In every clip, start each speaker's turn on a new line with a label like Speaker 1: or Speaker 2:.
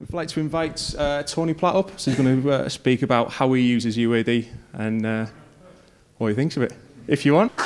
Speaker 1: I'd like to invite Tony Platt up, so he's going to speak about how he uses UAD and what he thinks of it, if you want.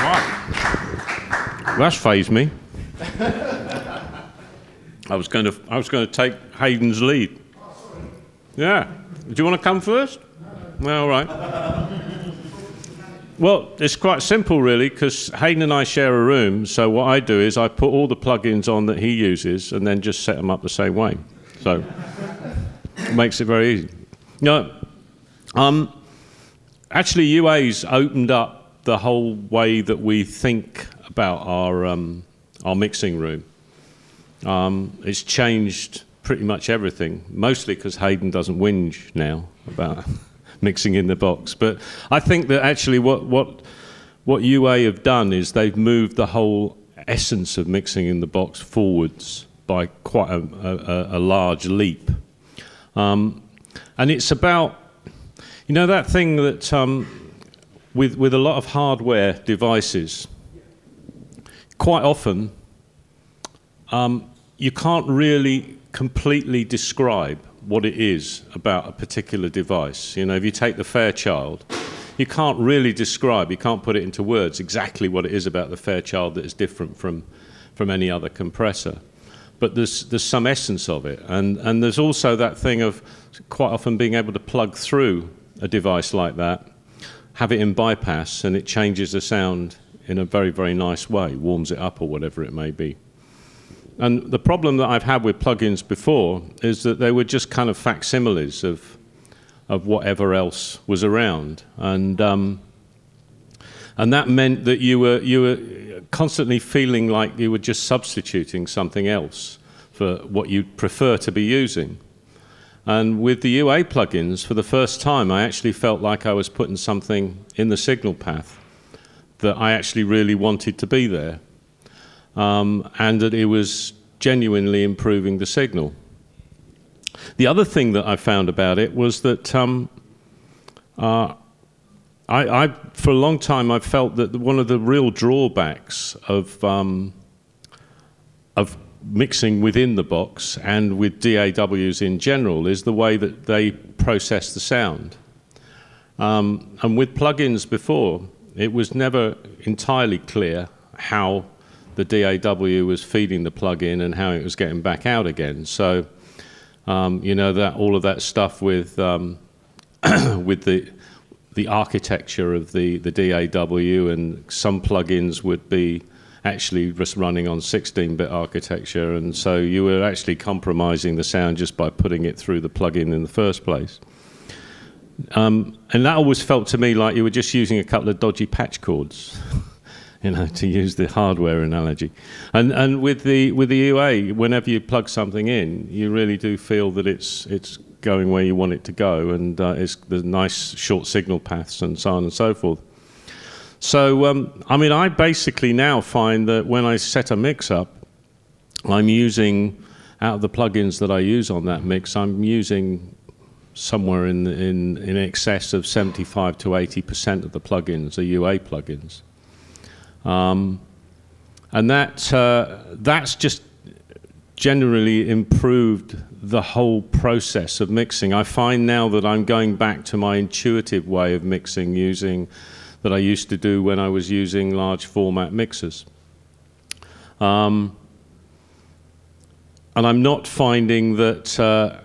Speaker 2: Right. That's phased me. I was going to take Haydn's lead. Yeah. Do you want to come first? Well, all right. Well, it's quite simple, really, because Haydn and I share a room, so what I do is I put all the plugins on that he uses and then just set them up the same way. So it makes it very easy. No, actually, UA's opened up the whole way that we think about our mixing room. It's changed pretty much everything, mostly because Haydn doesn't whinge now about mixing in the box. But I think that actually what UA have done is they've moved the whole essence of mixing in the box forwards by quite a large leap. And it's about, you know, that thing that with a lot of hardware devices, quite often you can't really completely describe what it is about a particular device. You know, if you take the Fairchild, you can't really describe, you can't put it into words exactly what it is about the Fairchild that is different from any other compressor. But there's some essence of it. And there's also that thing of quite often being able to plug through a device like that, have it in bypass, and it changes the sound in a very, very nice way, warms it up or whatever it may be. And the problem that I've had with plugins before is that they were just kind of facsimiles of whatever else was around, and that meant that you were constantly feeling like you were just substituting something else for what you'd prefer to be using. And with the UA plugins, for the first time, I actually felt like I was putting something in the signal path that I actually really wanted to be there. And that it was genuinely improving the signal. The other thing that I found about it was that for a long time I felt that one of the real drawbacks of mixing within the box and with DAWs in general is the way that they process the sound. And with plugins before, it was never entirely clear how the DAW was feeding the plug-in and how it was getting back out again. So, you know, that all of that stuff with with the architecture of the DAW, and some plugins would be actually just running on 16-bit architecture, and so you were actually compromising the sound just by putting it through the plug-in in the first place. And that always felt to me like you were just using a couple of dodgy patch cords. You know, to use the hardware analogy. And with the UA, whenever you plug something in, you really do feel that it's going where you want it to go, and it's the nice short signal paths and so on and so forth. So, I mean, I basically now find that when I set a mix up, I'm using, out of the plugins that I use on that mix, I'm using somewhere in excess of 75 to 80% of the plugins are UA plugins. And that's just generally improved the whole process of mixing. I find now that I'm going back to my intuitive way of mixing, that I used to do when I was using large format mixers. And I'm not finding that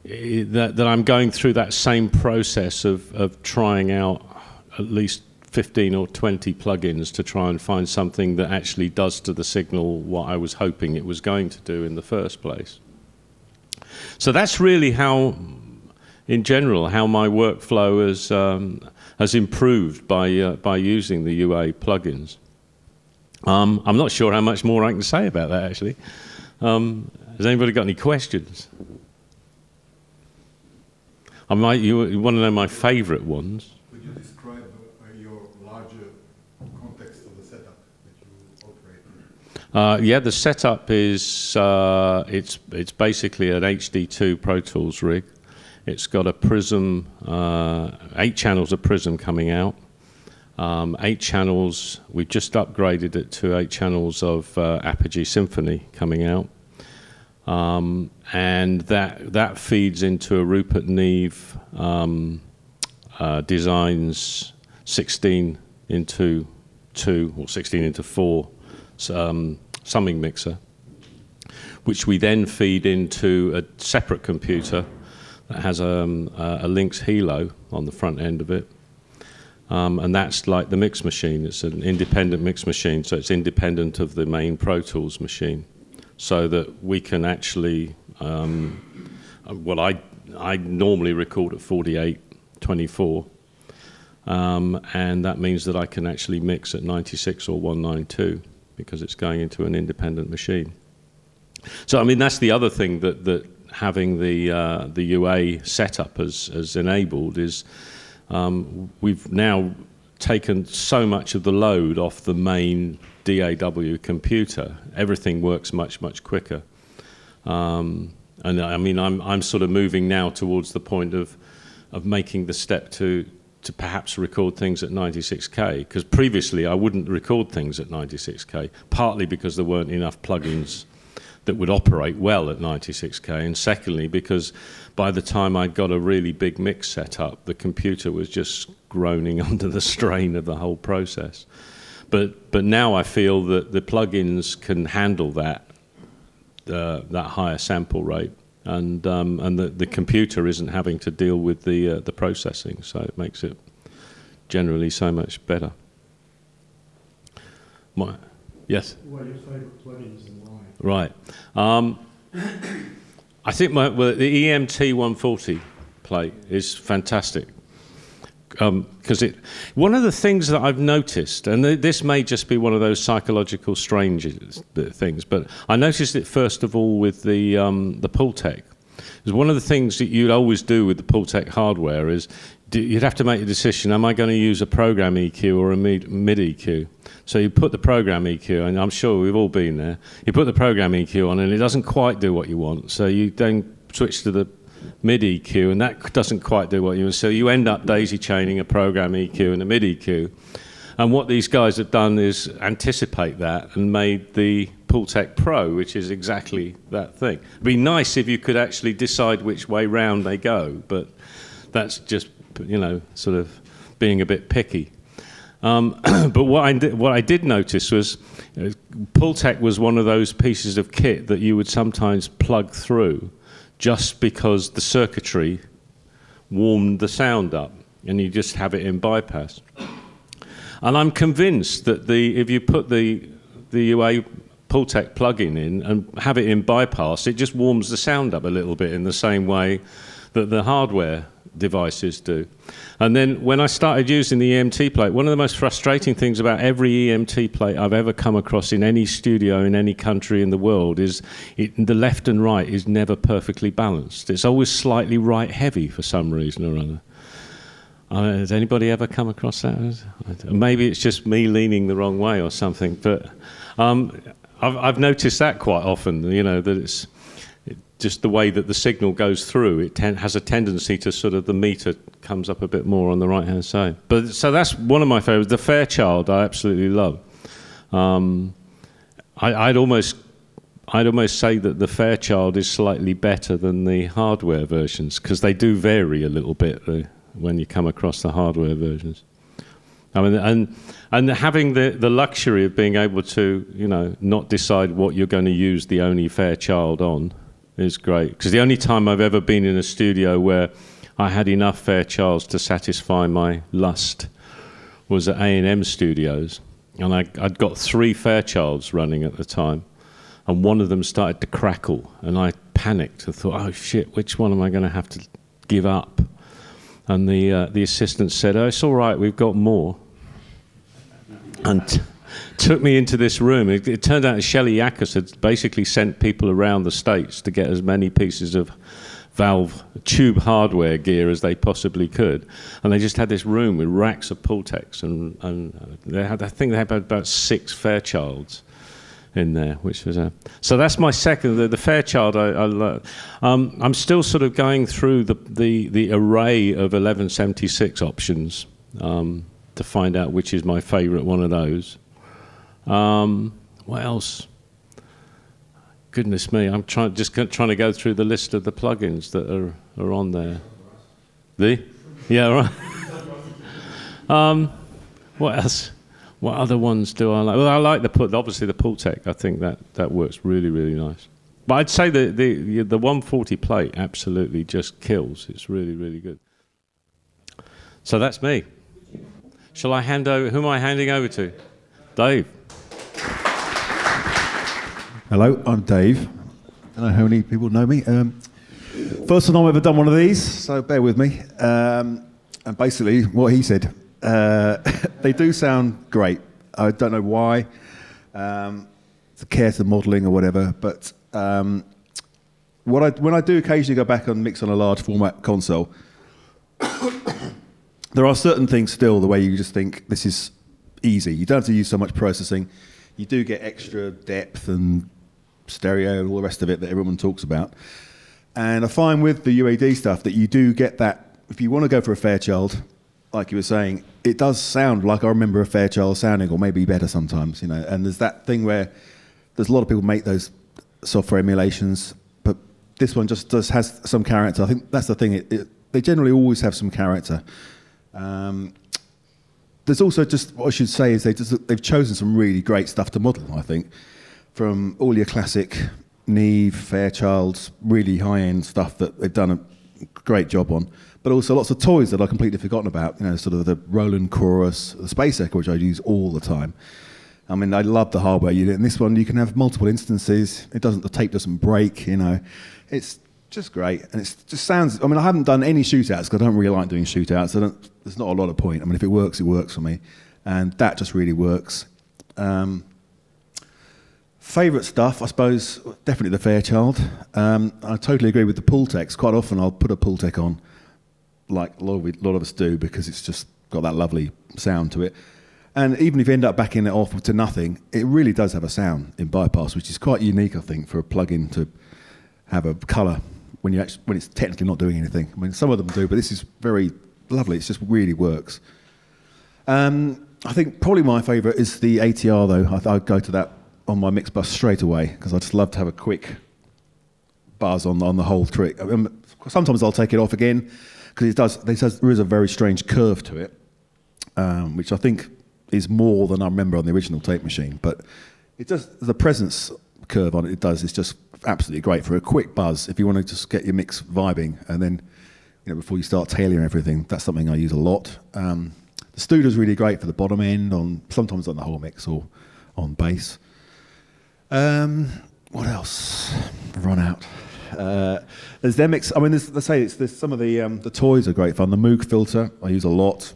Speaker 2: that I'm going through that same process of trying out at least 15 or 20 plugins to try and find something that actually does to the signal what I was hoping it was going to do in the first place. So that's really how, in general, how my workflow has improved by using the UA plugins. I'm not sure how much more I can say about that, actually. Has anybody got any questions? You want to know my favorite ones?
Speaker 3: Could you describe your larger context of the setup that you operate in?
Speaker 2: Yeah, the setup is it's basically an HD2 Pro Tools rig. It's got a Prism, 8 channels of Prism coming out, 8 channels. We've just upgraded it to 8 channels of Apogee Symphony coming out. And that feeds into a Rupert Neve Designs 16 into 2 or 16 into 4 summing mixer, which we then feed into a separate computer that has a Lynx Hilo on the front end of it. And that's like the mix machine. It's an independent mix machine, so it's independent of the main Pro Tools machine, so that we can actually, well, I normally record at 48/24, and that means that I can actually mix at 96 or 192 because it's going into an independent machine. So, I mean, that's the other thing that having the UA setup has enabled is we've now taken so much of the load off the main DAW computer. Everything works much, much quicker. And I mean, I'm sort of moving now towards the point of making the step to perhaps record things at 96K, because previously I wouldn't record things at 96K, partly because there weren't enough plugins that would operate well at 96K, and secondly because by the time I'd got a really big mix set up, the computer was just groaning under the strain of the whole process. But now I feel that the plugins can handle that higher sample rate, and the computer isn't having to deal with the processing, so it makes it generally so much better. Yes?
Speaker 3: What are your favorite plugins and why?
Speaker 2: Right. I think the EMT 140 plate is fantastic. Because one of the things that I've noticed, and this may just be one of those psychological strange things, but I noticed it first of all with the Pultec. Because one of the things that you'd always do with the Pultec hardware is you'd have to make a decision: am I going to use a program EQ or a mid EQ? So you put the program EQ, and I'm sure we've all been there. You put the program EQ on, and it doesn't quite do what you want. So you then switch to the mid EQ, and that doesn't quite do what you want. So you end up daisy chaining a program EQ and a mid EQ. And what these guys have done is anticipate that and made the Pultec Pro, which is exactly that thing. It'd be nice if you could actually decide which way round they go, but that's just, you know, sort of being a bit picky. But what I did notice was Pultec was one of those pieces of kit that you would sometimes plug through just because the circuitry warmed the sound up, and you just have it in bypass. And I'm convinced that if you put the UA Pultec plugin in and have it in bypass, it just warms the sound up a little bit in the same way that the hardware devices do. And then when I started using the EMT plate, one of the most frustrating things about every EMT plate I've ever come across in any studio in any country in the world is the left and right is never perfectly balanced. It's always slightly right heavy for some reason or other. Has anybody ever come across that? Maybe it's just me leaning the wrong way or something, but I've noticed that quite often, you know, that it's just the way that the signal goes through, it has a tendency to sort of, the meter comes up a bit more on the right-hand side. But so that's one of my favorites. The Fairchild I absolutely love. I'd almost say that the Fairchild is slightly better than the hardware versions, because they do vary a little bit when you come across the hardware versions. I mean, and having the luxury of being able to, you know, not decide what you're going to use the only Fairchild on is great. Because the only time I've ever been in a studio where I had enough Fairchilds to satisfy my lust was at A&M Studios, and I'd got 3 Fairchilds running at the time, and one of them started to crackle, and I panicked. I thought, oh shit, which one am I going to have to give up? And the assistant said, oh, it's all right, we've got more. And took me into this room. It turned out that Shelley Yakus had basically sent people around the States to get as many pieces of valve tube hardware gear as they possibly could. And they just had this room with racks of Pultecs, and they had, I think they had about 6 Fairchilds in there, which was so that's my second. The Fairchild I love. I'm still sort of going through the array of 1176 options. to find out which is my favourite one of those. What else? Goodness me, I'm trying to go through the list of the plugins that are on there. Yeah, right. What else? What other ones do I like? Well, I like obviously the Pultec. I think that works really, really nice. But I'd say the 140 plate absolutely just kills. It's really, really good. So that's me. Shall I hand over? Who am I handing over to? Dave.
Speaker 4: Hello, I'm Dave. I don't know how many people know me. First time I've ever done one of these, so bear with me. And basically, what he said, they do sound great. I don't know why. It's a care to modelling or whatever, but when I do occasionally go back and mix on a large format console, there are certain things still, the way you just think, this is easy. You don't have to use so much processing. You do get extra depth and stereo and all the rest of it that everyone talks about. And I find with the UAD stuff that you do get that, if you want to go for a Fairchild, like you were saying, it does sound like I remember a Fairchild sounding, or maybe better sometimes, you know. And there's that thing where there's a lot of people make those software emulations, but this one just has some character. I think that's the thing. They generally always have some character. There's also just, what I should say is they've chosen some really great stuff to model, I think, from all your classic Neve, Fairchilds, really high-end stuff that they've done a great job on, but also lots of toys that I've completely forgotten about, you know, sort of the Roland Chorus, the Space Echo, which I use all the time. I mean, I love the hardware unit, and this one you can have multiple instances. The tape doesn't break, you know. It's just great, and it just sounds. I mean, I haven't done any shootouts because I don't really like doing shootouts. There's not a lot of point. I mean, if it works for me, and that just really works. Favourite stuff, I suppose, definitely the Fairchild. I totally agree with the Pultecs. Quite often, I'll put a Pultec on, like a lot of us do, because it's just got that lovely sound to it. And even if you end up backing it off to nothing, it really does have a sound in bypass, which is quite unique, I think, for a plug-in to have a colour when it's technically not doing anything. I mean, some of them do, but this is very lovely. It just really works. I think probably my favourite is the ATR, though. I'd go to that on my mix bus straight away, because I just love to have a quick buzz on the whole trick. I mean, sometimes I'll take it off again, because there is a very strange curve to it, which I think is more than I remember on the original tape machine. But it does, the presence curve on it, is just absolutely great for a quick buzz if you want to just get your mix vibing, and then, you know, before you start tailing everything. That's something I use a lot. The Studio's really great for the bottom end, sometimes on the whole mix or on bass. What else? I've run out. There's their mix. I mean, there's some of the toys are great fun. The Moog filter I use a lot.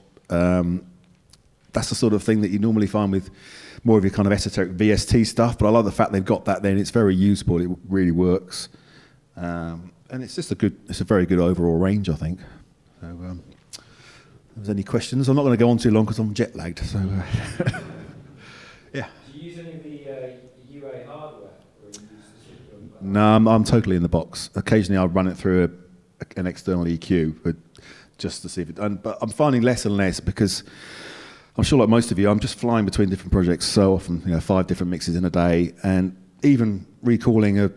Speaker 4: That's the sort of thing that you normally find with more of your kind of esoteric VST stuff, but I love the fact they've got that there, and it's very usable. It really works. And it's just it's a very good overall range, I think. So, if there's any questions, I'm not going to go on too long because I'm jet lagged. So, yeah.
Speaker 5: Do you use any of the UA hardware, or you use the
Speaker 4: No, I'm totally in the box. Occasionally, I'll run it through an external EQ, but just to see if it. But I'm finding less and less, because I'm sure, like most of you, I'm just flying between different projects so often. 5 different mixes in a day, and even recalling a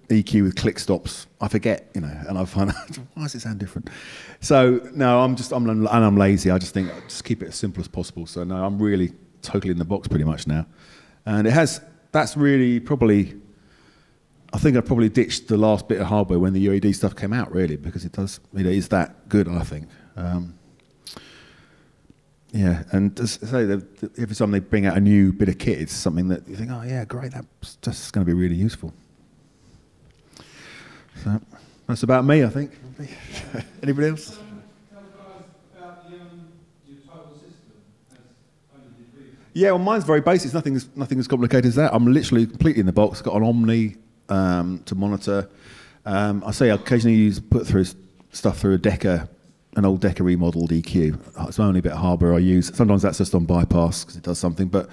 Speaker 4: EQ with click stops, I forget, and I find why does it sound different? So no, I'm lazy. I just think just keep it as simple as possible. So no, I'm really totally in the box pretty much now, and that's really probably. I think I probably ditched the last bit of hardware when the UAD stuff came out, really, because it is that good, I think. Yeah, and as I say, every time they bring out a new bit of kit, it's something that you think, oh yeah, great, that's just going to be really useful. So that's about me, I think. Anybody else?
Speaker 3: Tell guys about your total system.
Speaker 4: Yeah, well, mine's very basic. It's nothing as complicated as that. I'm literally completely in the box. Got an Omni to monitor. I say I occasionally put through stuff through an old Decca remodeled EQ. It's the only bit of hardware I use. Sometimes that's just on bypass because it does something. But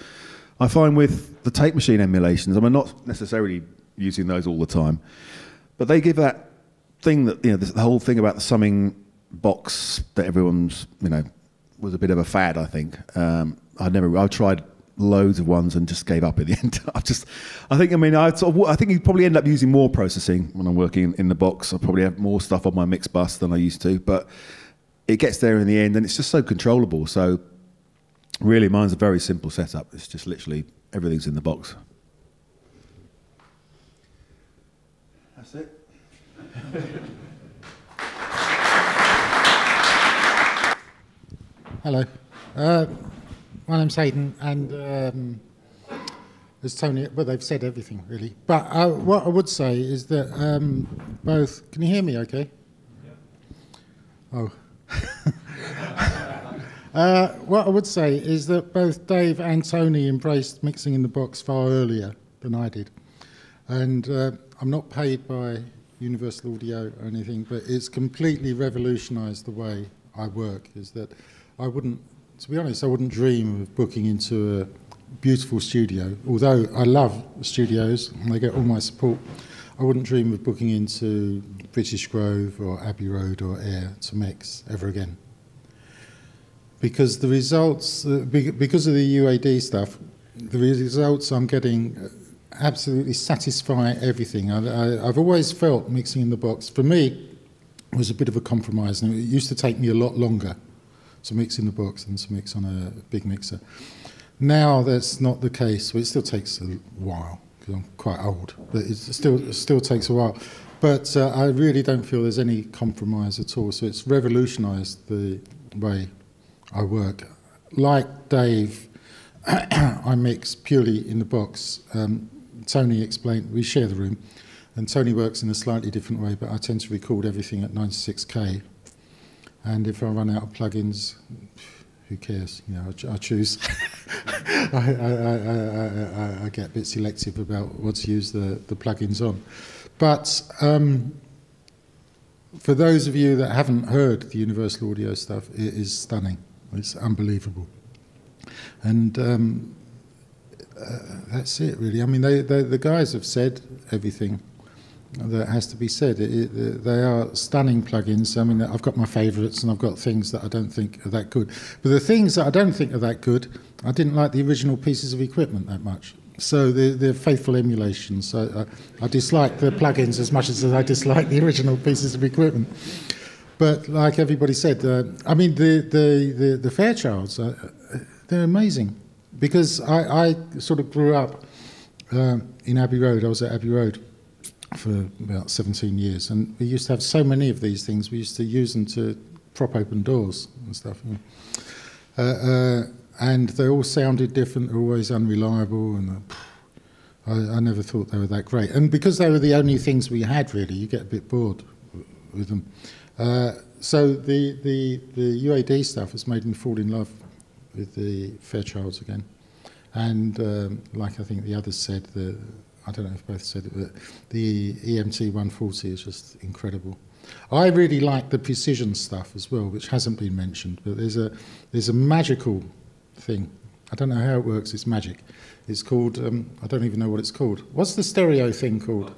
Speaker 4: I find with the tape machine emulations, I'm not necessarily using those all the time, but they give that thing that, the whole thing about the summing box that everyone's, was a bit of a fad, I think. I tried loads of ones and just gave up at the end. I think you probably end up using more processing when I'm working in the box. I probably have more stuff on my mix bus than I used to, but it gets there in the end, and it's just so controllable. So really, mine's a very simple setup. It's just literally everything's in the box. That's it.
Speaker 6: Hello. My name's Haydn, and as Tony, well, they've said everything, really. But what I would say is that both... Can you hear me okay? Yeah. Oh. What I would say is that both Dave and Tony embraced mixing in the box far earlier than I did. And I'm not paid by Universal Audio or anything, but it's completely revolutionised the way I work, is that I wouldn't... To be honest, I wouldn't dream of booking into a beautiful studio. Although I love studios and they get all my support, I wouldn't dream of booking into British Grove or Abbey Road or Air to mix ever again. Because the results, because of the UAD stuff, the results I'm getting absolutely satisfy everything. I've always felt mixing in the box, for me, was a bit of a compromise. And it used to take me a lot longer to mix in the box than to mix on a big mixer. Now that's not the case. Well, it still takes a while, because I'm quite old, but it still takes a while. But I really don't feel there's any compromise at all. So it's revolutionised the way I work. Like Dave, I mix purely in the box. Tony explained, we share the room, and Tony works in a slightly different way, but I tend to record everything at 96K. And if I run out of plugins, who cares? You know, I choose. I get a bit selective about what to use the plugins on. But for those of you that haven't heard the Universal Audio stuff, it is stunning. It's unbelievable. And that's it, really. I mean, the guys have said everything that has to be said. They are stunning plugins. I mean, I've got my favourites and I've got things that I don't think are that good. But the things that I don't think are that good, I didn't like the original pieces of equipment that much. So they're faithful emulations. So I dislike the plugins as much as I dislike the original pieces of equipment. But like everybody said, I mean, the Fairchilds, they're amazing. Because I sort of grew up in Abbey Road. I was at Abbey Road for about 17 years, and we used to have so many of these things. We used to use them to prop open doors and stuff. And they all sounded different, they're always unreliable, and I never thought they were that great. And because they were the only things we had, really, you get a bit bored with them. So the UAD stuff has made me fall in love with the Fairchilds again. And like I think the others said, I don't know if both said it, but the EMT 140 is just incredible. I really like the precision stuff as well, which hasn't been mentioned, but there's a magical thing. I don't know how it works, it's magic. It's called, I don't even know what it's called. What's the stereo thing called?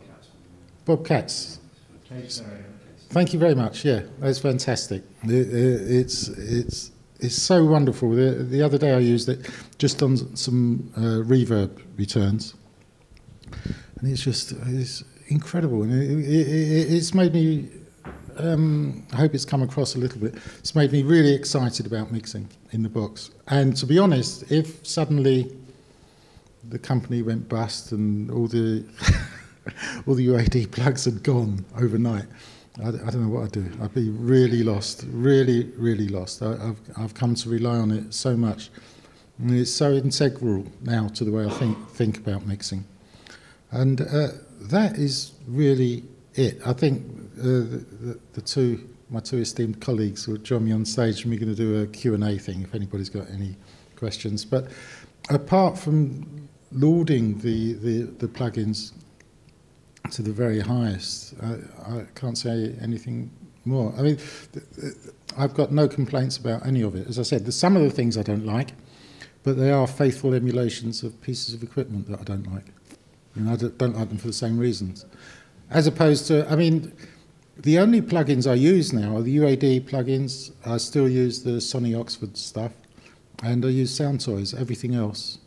Speaker 6: Bobcats. Thank you very much, yeah, that's fantastic. It's so wonderful. The other day I used it just on some reverb returns. And it's incredible. And it's made me, I hope it's come across a little bit, it's made me really excited about mixing in the box. And to be honest, if suddenly the company went bust and all the all the UAD plugs had gone overnight, I don't know what I'd do. I'd be really lost, really, really lost. I've come to rely on it so much. And it's so integral now to the way I think about mixing. And that is really it. I think my two esteemed colleagues will join me on stage, and we're going to do a Q&A thing if anybody's got any questions. But apart from lauding the plugins to the very highest, I can't say anything more. I mean, I've got no complaints about any of it. As I said, there's some of the things I don't like, but they are faithful emulations of pieces of equipment that I don't like. And I don't like them for the same reasons. As opposed to, I mean, The only plugins I use now are the UAD plugins. I still use the Sony Oxford stuff, and I use Sound Toys. Everything else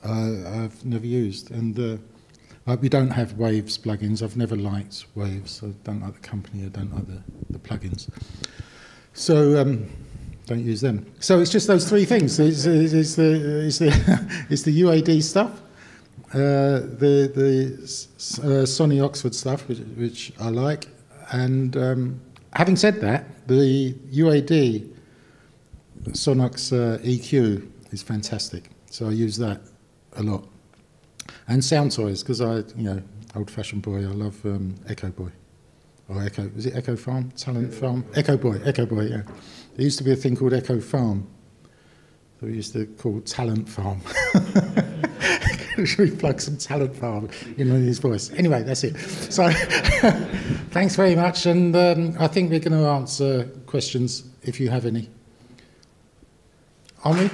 Speaker 6: I've never used. And we don't have Waves plugins. I've never liked Waves. I don't like the company. I don't like the plugins. So don't use them. So it's just those three things. It's the UAD stuff, the Sony Oxford stuff, which I like. And having said that, the UAD Sonox EQ is fantastic. So I use that a lot. And Sound Toys, because old-fashioned boy, I love Echo Boy. Or Echo, was it Echo Farm? Talent Farm? Echo Boy, yeah. There used to be a thing called Echo Farm that we used to call Talent Farm. Should we plug some Talent Farm in his voice? Anyway, that's it. So, thanks very much, and I think we're going to answer questions if you have any. Are we?